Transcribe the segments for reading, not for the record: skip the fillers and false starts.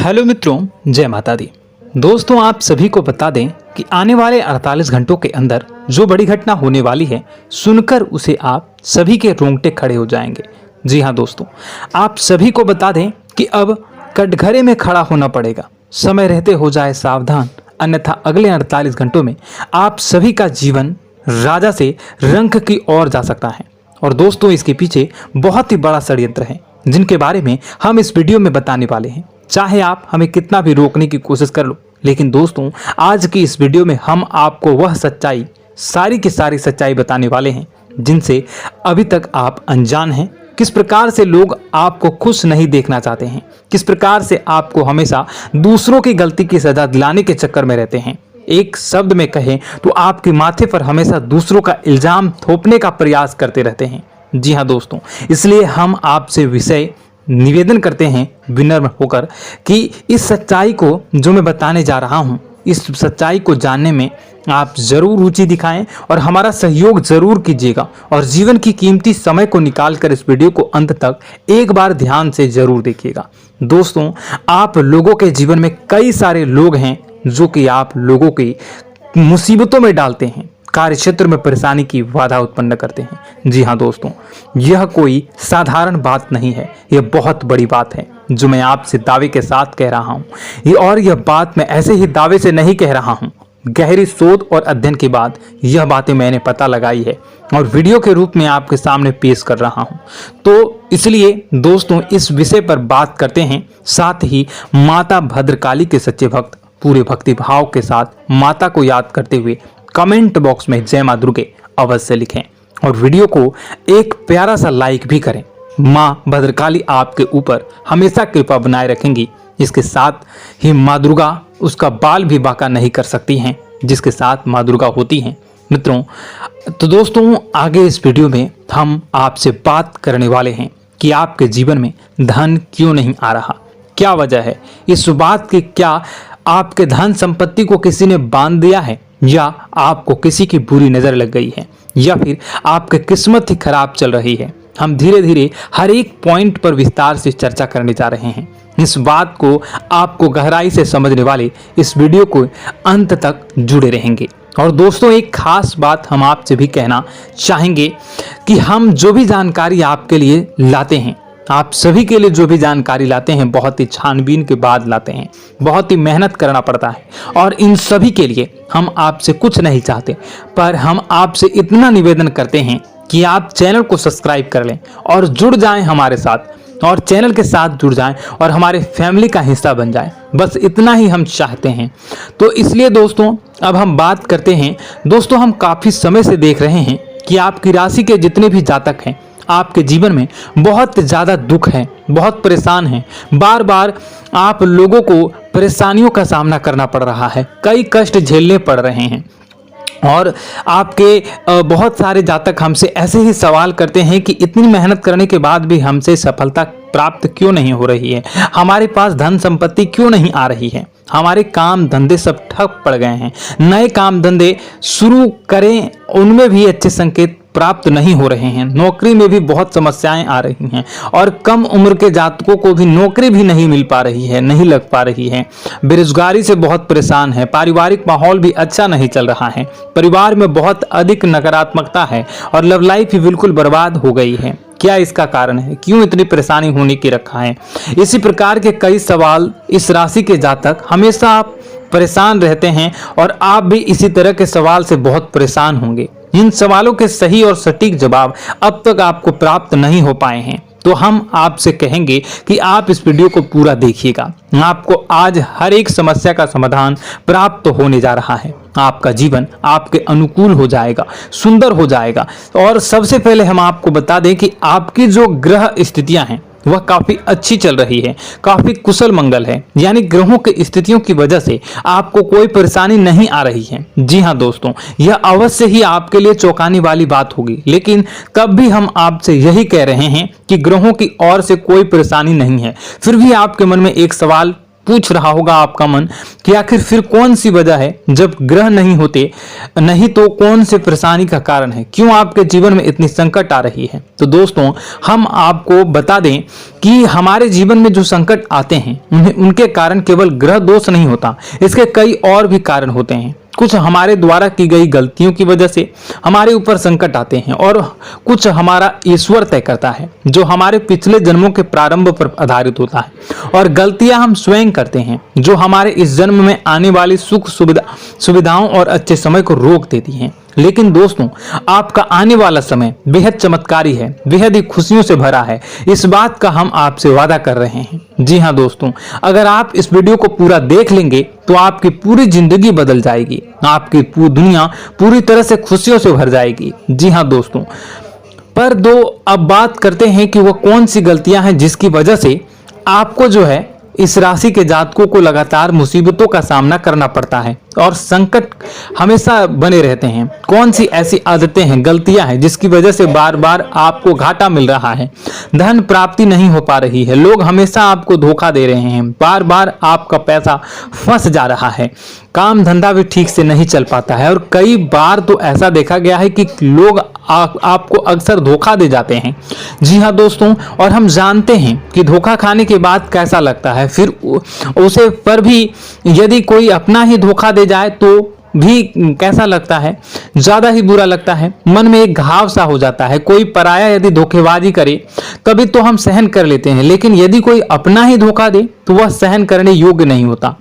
Hello मित्रों, जय माता दी। दोस्तों, आप सभी को बता दें कि आने वाले 48 घंटों के अंदर जो बड़ी घटना होने वाली है, सुनकर उसे आप सभी के रोंगटे खड़े हो जाएंगे। जी हाँ दोस्तों, आप सभी को बता दें कि अब कटघरे में खड़ा होना पड़ेगा। समय रहते हो जाए सावधान, अन्यथा अगले 48 घंटों में आप सभी का जीवन राजा से रंक की ओर जा सकता है। और दोस्तों, इसके पीछे बहुत ही बड़ा षड्यंत्र है जिनके बारे में हम इस वीडियो में बताने वाले हैं। चाहे आप हमें कितना भी रोकने की कोशिश कर लो, लेकिन दोस्तों, आज की इस वीडियो में हम आपको वह सच्चाई, सारी की सारी सच्चाई बताने वाले हैं जिनसे अभी तक आप अनजान हैं। किस प्रकार से लोग आपको खुश नहीं देखना चाहते हैं, किस प्रकार से आपको हमेशा दूसरों की गलती की सजा दिलाने के चक्कर में रहते हैं। एक शब्द में कहें तो आपके माथे पर हमेशा दूसरों का इल्जाम थोपने का प्रयास करते रहते हैं। जी हाँ दोस्तों, इसलिए हम आपसे विषय निवेदन करते हैं विनम्र होकर कि इस सच्चाई को जो मैं बताने जा रहा हूं, इस सच्चाई को जानने में आप जरूर रुचि दिखाएं और हमारा सहयोग जरूर कीजिएगा। और जीवन की कीमती समय को निकालकर इस वीडियो को अंत तक एक बार ध्यान से जरूर देखिएगा। दोस्तों, आप लोगों के जीवन में कई सारे लोग हैं जो कि आप लोगों की मुसीबतों में डालते हैं, कार्य क्षेत्र में परेशानी की बाधा उत्पन्न करते हैं। जी हाँ दोस्तों, यह कोई साधारण बात नहीं है, यह बहुत बड़ी बात है जो मैं आपसे दावे के साथ कह रहा हूँ। और यह बात मैं ऐसे ही दावे से नहीं कह रहा हूँ, गहरी शोध और अध्ययन के बाद यह बातें मैंने पता लगाई है और वीडियो के रूप में आपके सामने पेश कर रहा हूँ। तो इसलिए दोस्तों, इस विषय पर बात करते हैं। साथ ही माता भद्रकाली के सच्चे भक्त पूरे भक्ति भाव के साथ माता को याद करते हुए कमेंट बॉक्स में जय मां दुर्गे अवश्य लिखें और वीडियो को एक प्यारा सा लाइक भी करें। मां भद्रकाली आपके ऊपर हमेशा कृपा बनाए रखेंगी। इसके साथ ही मां दुर्गा उसका बाल भी बांका नहीं कर सकती हैं जिसके साथ मां दुर्गा होती हैं। मित्रों, तो दोस्तों, आगे इस वीडियो में हम आपसे बात करने वाले हैं कि आपके जीवन में धन क्यों नहीं आ रहा, क्या वजह है इस बात की। क्या आपके धन संपत्ति को किसी ने बांध दिया है, या आपको किसी की बुरी नजर लग गई है, या फिर आपकी किस्मत ही खराब चल रही है। हम धीरे धीरे हर एक पॉइंट पर विस्तार से चर्चा करने जा रहे हैं। इस बात को आपको गहराई से समझने वाले इस वीडियो को अंत तक जुड़े रहेंगे। और दोस्तों, एक खास बात हम आपसे भी कहना चाहेंगे कि हम जो भी जानकारी आपके लिए लाते हैं, आप सभी के लिए जो भी जानकारी लाते हैं, बहुत ही छानबीन के बाद लाते हैं, बहुत ही मेहनत करना पड़ता है। और इन सभी के लिए हम आपसे कुछ नहीं चाहते, पर हम आपसे इतना निवेदन करते हैं कि आप चैनल को सब्सक्राइब कर लें और जुड़ जाएं हमारे साथ, और चैनल के साथ जुड़ जाएं और हमारे फैमिली का हिस्सा बन जाएं। बस इतना ही हम चाहते हैं। तो इसलिए दोस्तों, अब हम बात करते हैं। दोस्तों, हम काफ़ी समय से देख रहे हैं कि आपकी राशि के जितने भी जातक हैं, आपके जीवन में बहुत ज़्यादा दुख है, बहुत परेशान हैं। बार बार आप लोगों को परेशानियों का सामना करना पड़ रहा है, कई कष्ट झेलने पड़ रहे हैं। और आपके बहुत सारे जातक हमसे ऐसे ही सवाल करते हैं कि इतनी मेहनत करने के बाद भी हमसे सफलता प्राप्त क्यों नहीं हो रही है, हमारे पास धन संपत्ति क्यों नहीं आ रही है, हमारे काम धंधे सब ठप पड़ गए हैं, नए काम धंधे शुरू करें उनमें भी अच्छे संकेत प्राप्त नहीं हो रहे हैं, नौकरी में भी बहुत समस्याएं आ रही हैं, और कम उम्र के जातकों को भी नौकरी भी नहीं मिल पा रही है, नहीं लग पा रही है, बेरोजगारी से बहुत परेशान है, पारिवारिक माहौल भी अच्छा नहीं चल रहा है, परिवार में बहुत अधिक नकारात्मकता है और लव लाइफ भी बिल्कुल बर्बाद हो गई है। क्या इसका कारण है, क्यों इतनी परेशानी होने की रखा है? इसी प्रकार के कई सवाल इस राशि के जातक हमेशा आप परेशान रहते हैं और आप भी इसी तरह के सवाल से बहुत परेशान होंगे। इन सवालों के सही और सटीक जवाब अब तक आपको प्राप्त नहीं हो पाए हैं, तो हम आपसे कहेंगे कि आप इस वीडियो को पूरा देखिएगा। आपको आज हर एक समस्या का समाधान प्राप्त होने जा रहा है। आपका जीवन आपके अनुकूल हो जाएगा, सुंदर हो जाएगा। और सबसे पहले हम आपको बता दें कि आपकी जो ग्रह स्थितियां हैं वह काफी अच्छी चल रही है, काफी कुशल मंगल है, यानी ग्रहों की स्थितियों की वजह से आपको कोई परेशानी नहीं आ रही है। जी हाँ दोस्तों, यह अवश्य ही आपके लिए चौंकाने वाली बात होगी, लेकिन तब भी हम आपसे यही कह रहे हैं कि ग्रहों की ओर से कोई परेशानी नहीं है। फिर भी आपके मन में एक सवाल पूछ रहा होगा आपका मन कि आखिर फिर कौन सी वजह है, जब ग्रह नहीं होते नहीं तो कौन से परेशानी का कारण है, क्यों आपके जीवन में इतनी संकट आ रही है। तो दोस्तों हम आपको बता दें कि हमारे जीवन में जो संकट आते हैं उनके कारण केवल ग्रह दोष नहीं होता, इसके कई और भी कारण होते हैं। कुछ हमारे द्वारा की गई गलतियों की वजह से हमारे ऊपर संकट आते हैं और कुछ हमारा ईश्वर तय करता है, जो हमारे पिछले जन्मों के प्रारंभ पर आधारित होता है। और गलतियां हम स्वयं करते हैं, जो हमारे इस जन्म में आने वाली सुख सुविधाओं और अच्छे समय को रोक देती हैं। लेकिन दोस्तों आपका आने वाला समय बेहद चमत्कारी है, बेहद ही खुशियों से भरा है, इस बात का हम आपसे वादा कर रहे हैं। जी हाँ दोस्तों, अगर आप इस वीडियो को पूरा देख लेंगे तो आपकी पूरी जिंदगी बदल जाएगी, आपकी पूरी दुनिया पूरी तरह से खुशियों से भर जाएगी। जी हाँ दोस्तों, पर अब बात करते हैं कि वो कौन सी गलतियां हैं जिसकी वजह से आपको जो है इस राशि के जातकों को लगातार मुसीबतों का सामना करना पड़ता है और संकट हमेशा बने रहते हैं। कौन सी ऐसी आदतें हैं, गलतियां हैं जिसकी वजह से बार बार आपको घाटा मिल रहा है, धन प्राप्ति नहीं हो पा रही है, लोग हमेशा आपको धोखा दे रहे हैं, बार बार आपका पैसा फंस जा रहा है, काम धंधा भी ठीक से नहीं चल पाता है और कई बार तो ऐसा देखा गया है कि लोग आपको अक्सर धोखा दे जाते हैं। जी हाँ दोस्तों, और हम जानते हैं कि धोखा खाने के बाद कैसा लगता है, फिर उसे पर भी यदि कोई अपना ही धोखा दे जाए तो भी कैसा लगता है, ज्यादा ही बुरा लगता है, मन में एक घाव सा हो जाता है। कोई पराया यदि धोखेबाजी करे तभी तो हम सहन कर लेते हैं, लेकिन यदि कोई अपना ही धोखा दे तो वह सहन करने योग्य नहीं होता।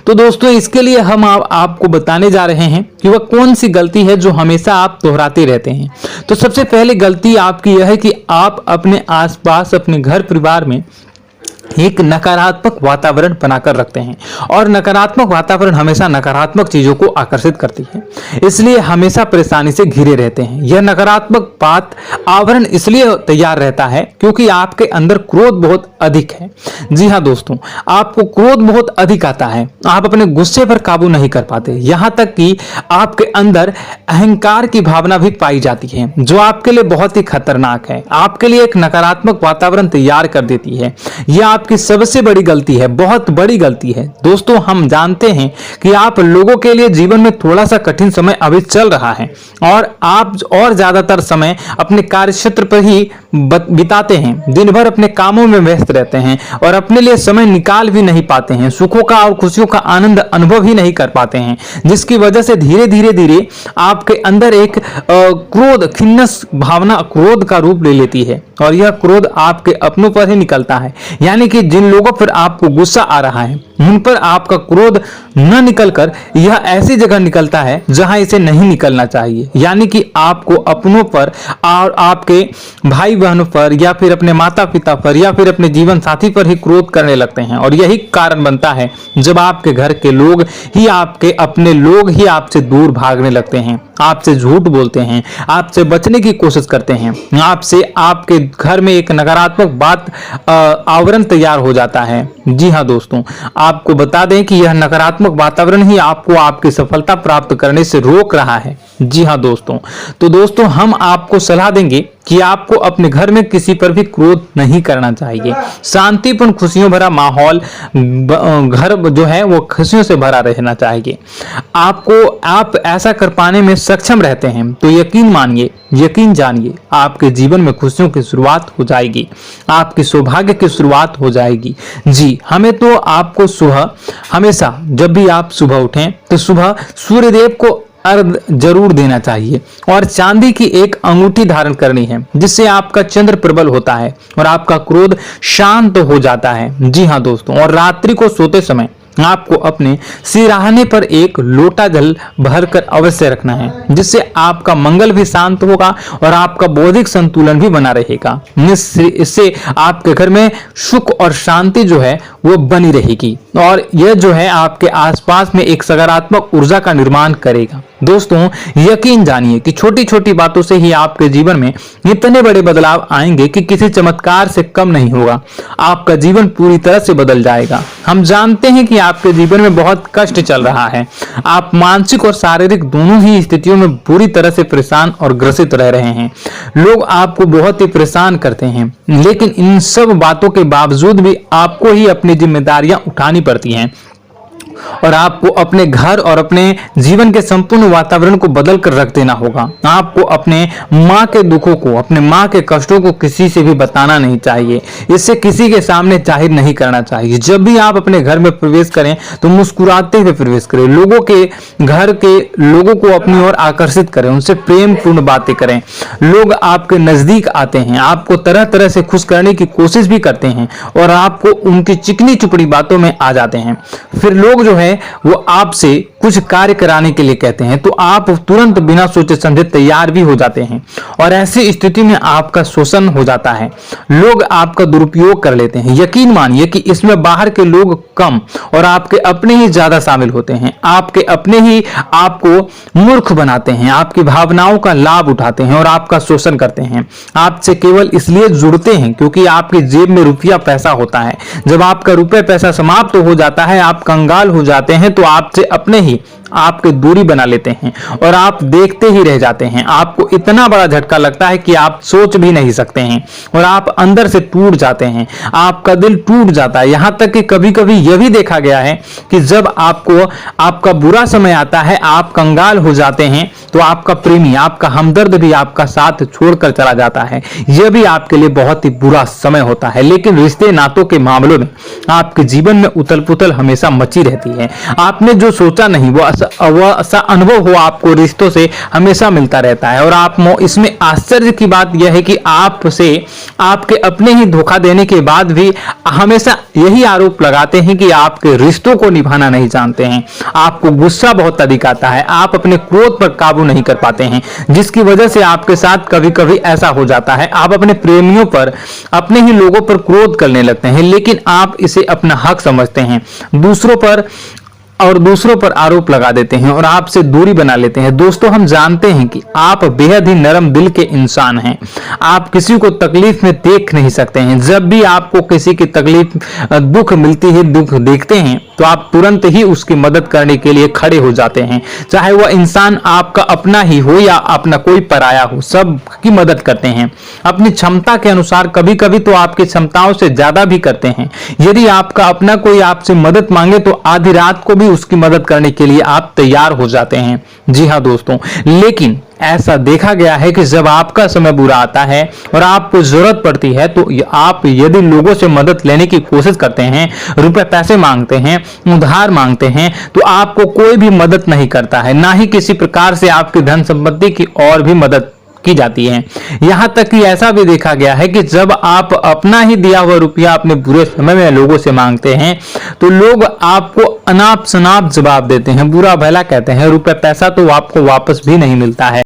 तो दोस्तों इसके लिए हम आपको बताने जा रहे हैं कि वह कौन सी गलती है जो हमेशा आप दोहराते रहते हैं। तो सबसे पहले गलती आपकी यह है कि आप अपने आसपास, अपने घर परिवार में एक नकारात्मक वातावरण बनाकर रखते हैं और नकारात्मक वातावरण हमेशा नकारात्मक चीजों को आकर्षित करती है, इसलिए हमेशा परेशानी से घिरे रहते हैं। यह नकारात्मक बात आवरण इसलिए तैयार रहता है क्योंकि आपके अंदर क्रोध बहुत अधिक है। जी हाँ दोस्तों, आपको क्रोध बहुत अधिक आता है, आप अपने गुस्से पर काबू नहीं कर पाते, यहाँ तक कि आपके अंदर अहंकार की भावना भी पाई जाती है, जो आपके लिए बहुत ही खतरनाक है, आपके लिए एक नकारात्मक वातावरण तैयार कर देती है। यह आपकी सबसे बड़ी गलती है, बहुत बड़ी गलती है। दोस्तों हम जानते हैं कि आप लोगों के लिए जीवन में थोड़ा सा कठिन समय अभी चल रहा है और आप और ज्यादातर समय अपने कार्य क्षेत्र पर ही बिताते हैं, दिन भर अपने कामों में व्यस्त रहते हैं और अपने लिए समय निकाल भी नहीं पाते हैं, सुखों का और खुशियों का आनंद अनुभव ही नहीं कर पाते हैं, जिसकी वजह से धीरे धीरे आपके अंदर एक क्रोध, खिन्नस भावना क्रोध का रूप ले लेती है और यह क्रोध आपके अपनों पर ही निकलता है। यानी कि जिन लोगों पर आपको गुस्सा आ रहा है उन पर आपका क्रोध न निकलकर यह ऐसी जगह निकलता है जहां इसे नहीं निकलना चाहिए, यानी कि आपको अपनों पर और आपके भाई बहनों पर या फिर अपने माता पिता पर या फिर अपने जीवन साथी पर ही क्रोध करने लगते हैं। और यही कारण बनता है जब आपके घर के लोग ही, आपके अपने लोग ही आपसे दूर भागने लगते हैं, आपसे झूठ बोलते हैं, आपसे बचने की कोशिश करते हैं, आपसे आपके घर में एक नकारात्मक बात आवरण तैयार हो जाता है। जी हाँ दोस्तों, आपको बता दें कि यह नकारात्मक वातावरण ही आपको आपकी सफलता प्राप्त करने से रोक रहा है। जी हाँ दोस्तों, तो दोस्तों हम आपको सलाह देंगे कि आपको अपने घर में किसी पर भी क्रोध नहीं करना चाहिए। शांतिपूर्ण खुशियों भरा माहौल, घर जो है वो खुशियों से भरा रहना चाहिए। आप ऐसा कर पाने में सक्षम रहते हैं तो यकीन मानिए, यकीन जानिए, आपके जीवन में खुशियों की शुरुआत हो जाएगी, आपकी सौभाग्य की शुरुआत हो जाएगी। जी हमें तो आपको सुबह, हमेशा जब भी आप सुबह उठें तो सुबह सूर्यदेव को अर्घ जरूर देना चाहिए और चांदी की एक अंगूठी धारण करनी है, जिससे आपका चंद्र प्रबल होता है और आपका क्रोध शांत हो जाता है। जी हाँ दोस्तों, और रात्रि को सोते समय आपको अपने सिराहने पर एक लोटा जल भरकर अवश्य रखना है, जिससे आपका मंगल भी शांत होगा और आपका बौद्धिक संतुलन भी बना रहेगा। इससे आपके घर में सुख और शांति जो है वो बनी रहेगी और यह जो है आपके आसपास में एक सकारात्मक ऊर्जा का निर्माण करेगा। दोस्तों यकीन जानिए कि छोटी छोटी बातों से ही आपके जीवन में इतने बड़े बदलाव आएंगे कि किसी चमत्कार से कम नहीं होगा। आपका जीवन पूरी तरह से बदल जाएगा। हम जानते हैं कि आपके जीवन में बहुत कष्ट चल रहा है। आप मानसिक और शारीरिक दोनों ही स्थितियों में पूरी तरह से परेशान और ग्रसित रह रहे हैं। लोग आपको बहुत ही परेशान करते हैं, लेकिन इन सब बातों के बावजूद भी आपको ही अपनी जिम्मेदारियां उठानी पड़ती हैं और आपको अपने घर और अपने जीवन के संपूर्ण वातावरण को बदल कर रख देना होगा। आपको अपने माँ के दुखों को, अपने माँ के कष्टों को किसी से भी बताना नहीं चाहिए। इससे किसी के सामने जाहिर नहीं करना चाहिए। जब भी आप अपने घर में प्रवेश करें तो मुस्कुराते हुए प्रवेश करें। लोगों के घर के लोगों को अपनी ओर आकर्षित करें, उनसे प्रेम पूर्ण बातें करें। लोग आपके नजदीक आते हैं, आपको तरह तरह से खुश करने की कोशिश भी करते हैं और आपको उनकी चिकनी चुपड़ी बातों में आ जाते हैं। फिर लोग जो है वो आपसे कुछ कार्य कराने के लिए कहते हैं तो आप तुरंत बिना सोचे समझे तैयार भी हो जाते हैं और ऐसी स्थिति में आपका शोषण हो जाता है। लोग आपका दुरुपयोग कर लेते हैं। यकीन मानिए कि इसमें बाहर के लोग कम और आपके अपने ही ज्यादा शामिल होते हैं। आपके अपने ही आपको मूर्ख बनाते हैं, आपकी भावनाओं का लाभ उठाते हैं और आपका शोषण करते हैं। आपसे केवल इसलिए जुड़ते हैं क्योंकि आपकी जेब में रुपया पैसा होता है। जब आपका रुपया पैसा समाप्त हो जाता है, आप कंगाल हो जाते हैं तो आपसे अपने ही आपके दूरी बना लेते हैं और आप देखते ही रह जाते हैं। आपको इतना बड़ा झटका लगता है कि आप सोच भी नहीं सकते हैं और आप अंदर से टूट जाते हैं। आपका दिल टूट जाता है। यहां तक कि कभी कभी यह भी देखा गया है कि जब आपको आपका बुरा समय आता है, आप कंगाल हो जाते हैं तो आपका प्रेमी, आपका हमदर्द भी आपका साथ छोड़कर चला जाता है। यह भी आपके लिए बहुत ही बुरा समय होता है। लेकिन रिश्ते नातों के मामलों में आपके जीवन में उथल पुथल हमेशा मची रहती है। आपने जो सोचा नहीं वो ऐसा अनुभव हो आपको रिश्तों से हमेशा मिलता रहता है। और आप इसमें आश्चर्य की बात यह है कि आपसे आपके अपने ही धोखा देने के बाद भी हमेशा यही आरोप लगाते हैं कि आपके रिश्तों को निभाना नहीं जानते हैं। आपको गुस्सा बहुत अधिक आता है, आप अपने क्रोध पर काबू नहीं कर पाते हैं, जिसकी वजह से आपके साथ कभी कभी ऐसा हो जाता है आप अपने प्रेमियों पर, अपने ही लोगों पर क्रोध करने लगते हैं, लेकिन आप इसे अपना हक समझते हैं। दूसरों पर आरोप लगा देते हैं और आपसे दूरी बना लेते हैं। दोस्तों हम जानते हैं कि आप बेहद ही नरम दिल के इंसान हैं। आप किसी को तकलीफ में देख नहीं सकते हैं। जब भी आपको किसी की तकलीफ, दुख मिलती है, दुख देखते हैं तो आप तुरंत ही उसकी मदद करने के लिए खड़े हो जाते हैं। चाहे वह इंसान आपका अपना ही हो या अपना कोई पराया हो, सब की मदद करते हैं अपनी क्षमता के अनुसार। कभी कभी तो आपकी क्षमताओं से ज्यादा भी करते हैं। यदि आपका अपना कोई आपसे मदद मांगे तो आधी रात को भी उसकी मदद करने के लिए आप तैयार हो जाते हैं। जी हाँ दोस्तों, लेकिन ऐसा देखा गया है कि जब आपका समय बुरा आता है और आपको जरूरत पड़ती है तो आप यदि लोगों से मदद लेने की कोशिश करते हैं, रुपए पैसे मांगते हैं, उधार मांगते हैं, तो आपको कोई भी मदद नहीं करता है। ना ही किसी प्रकार से आपकी धन संपत्ति की और भी मदद की जाती है। यहां तक कि ऐसा भी देखा गया है कि जब आप अपना ही दिया हुआ रुपया अपने बुरे समय में लोगों से मांगते हैं तो लोग आपको अनाप शनाप जवाब देते हैं, बुरा भला कहते हैं। रुपया पैसा तो आपको वापस भी नहीं मिलता है।